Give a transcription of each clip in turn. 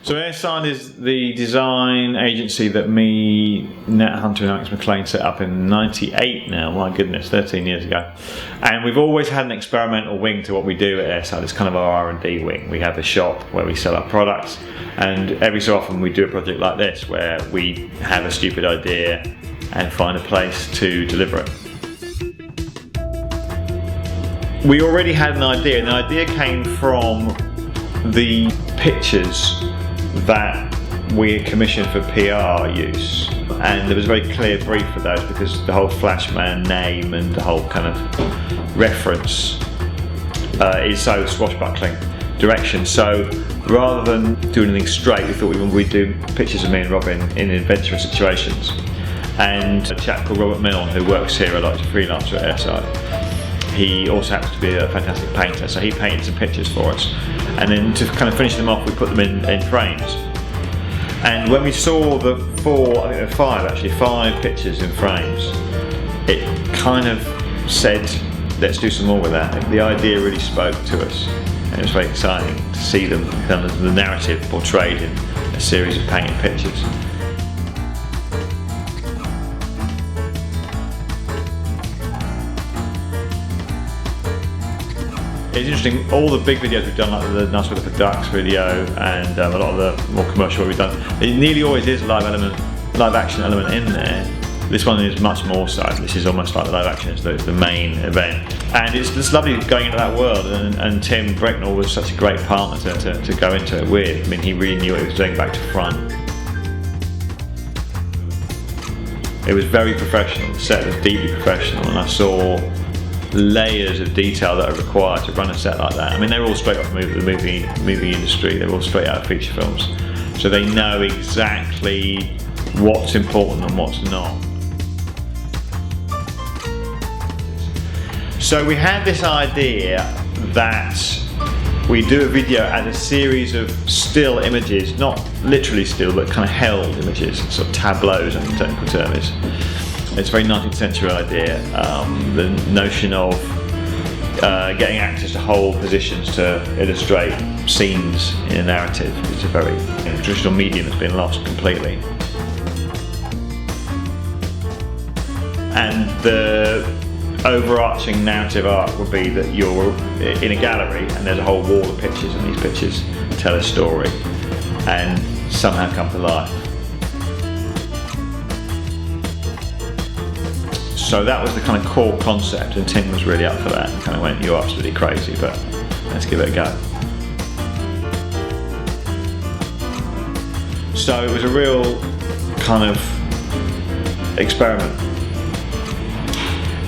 So Airside is the design agency that me, Nat Hunter and Alex McLean set up in '98 now, my goodness, 13 years ago. And we've always had an experimental wing to what we do at Airside. It's kind of our R&D wing. We have a shop where we sell our products, and every so often we do a project like this where we have a stupid idea and find a place to deliver it. We already had an idea, and the idea came from the pictures that we had commissioned for PR use, and there was a very clear brief for those because the whole Flashman name and the whole kind of reference is so swashbuckling direction. So rather than do anything straight, we thought we'd do pictures of me and Robin in adventurous situations. And a chap called Robert Milne, who works here a lot, as a freelancer at Airside, he also happens to be a fantastic painter, so he painted some pictures for us. And then to kind of finish them off, we put them in frames. And when we saw the five pictures in frames, it kind of said, let's do some more with that. The idea really spoke to us, and it was very exciting to see them, kind of the narrative portrayed in a series of painted pictures. It's interesting, all the big videos we've done, like the Nice Weather for Ducks video and a lot of the more commercial we've done, it nearly always is a live action element in there. This one is much more so. This is almost like the live action, it's the main event. And it's just lovely going into that world, and Tim Brecknell was such a great partner to go into it with. I mean, he really knew what he was doing back to front. It was very professional, the set was deeply professional, and I saw layers of detail that are required to run a set like that. I mean, they're all straight off the movie industry, they're all straight out of feature films. So they know exactly what's important and what's not. So we had this idea that we do a video as a series of still images, not literally still, but kind of held images, sort of tableaus, I think the technical term is. It's a very 19th century idea, the notion of getting actors to hold positions to illustrate scenes in a narrative is a very traditional medium that's been lost completely. And the overarching narrative arc would be that you're in a gallery and there's a whole wall of pictures, and these pictures tell a story and somehow come to life. So that was the kind of core concept, and Tim was really up for that and kind of went, you're absolutely crazy, but let's give it a go. So it was a real kind of experiment.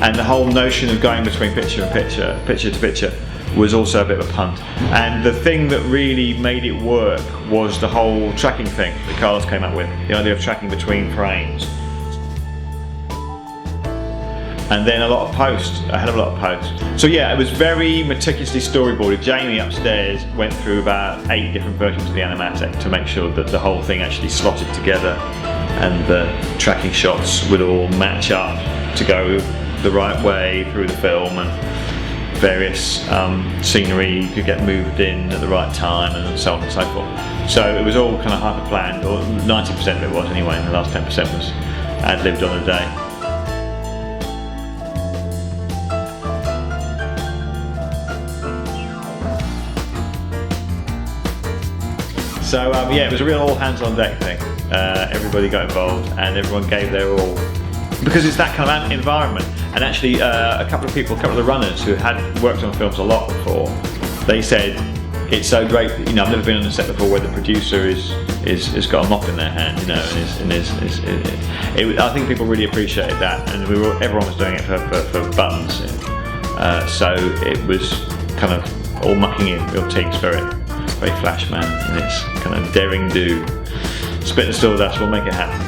And the whole notion of going between picture and picture, picture to picture, was also a bit of a punt. And the thing that really made it work was the whole tracking thing that Carlos came up with, the idea of tracking between frames. And then a lot of post, a hell of a lot of post. So yeah, it was very meticulously storyboarded. Jamie upstairs went through about 8 different versions of the animatic to make sure that the whole thing actually slotted together and the tracking shots would all match up to go the right way through the film, and various scenery could get moved in at the right time, and so on and so forth. So it was all kind of hyper planned, or 90% of it was anyway, and the last 10% was ad-libbed on the day. So yeah, it was a real all hands on deck thing. Everybody got involved and everyone gave their all. Because it's that kind of environment. And actually a couple of the runners who had worked on films a lot before, they said, it's so great, you know, I've never been on a set before where the producer is got a mop in their hand, you know, I think people really appreciated that, and everyone was doing it for buttons. So it was kind of all mucking in, real team spirit. Very Flashman in its kind of daring do. Spit the sawdust, we'll make it happen.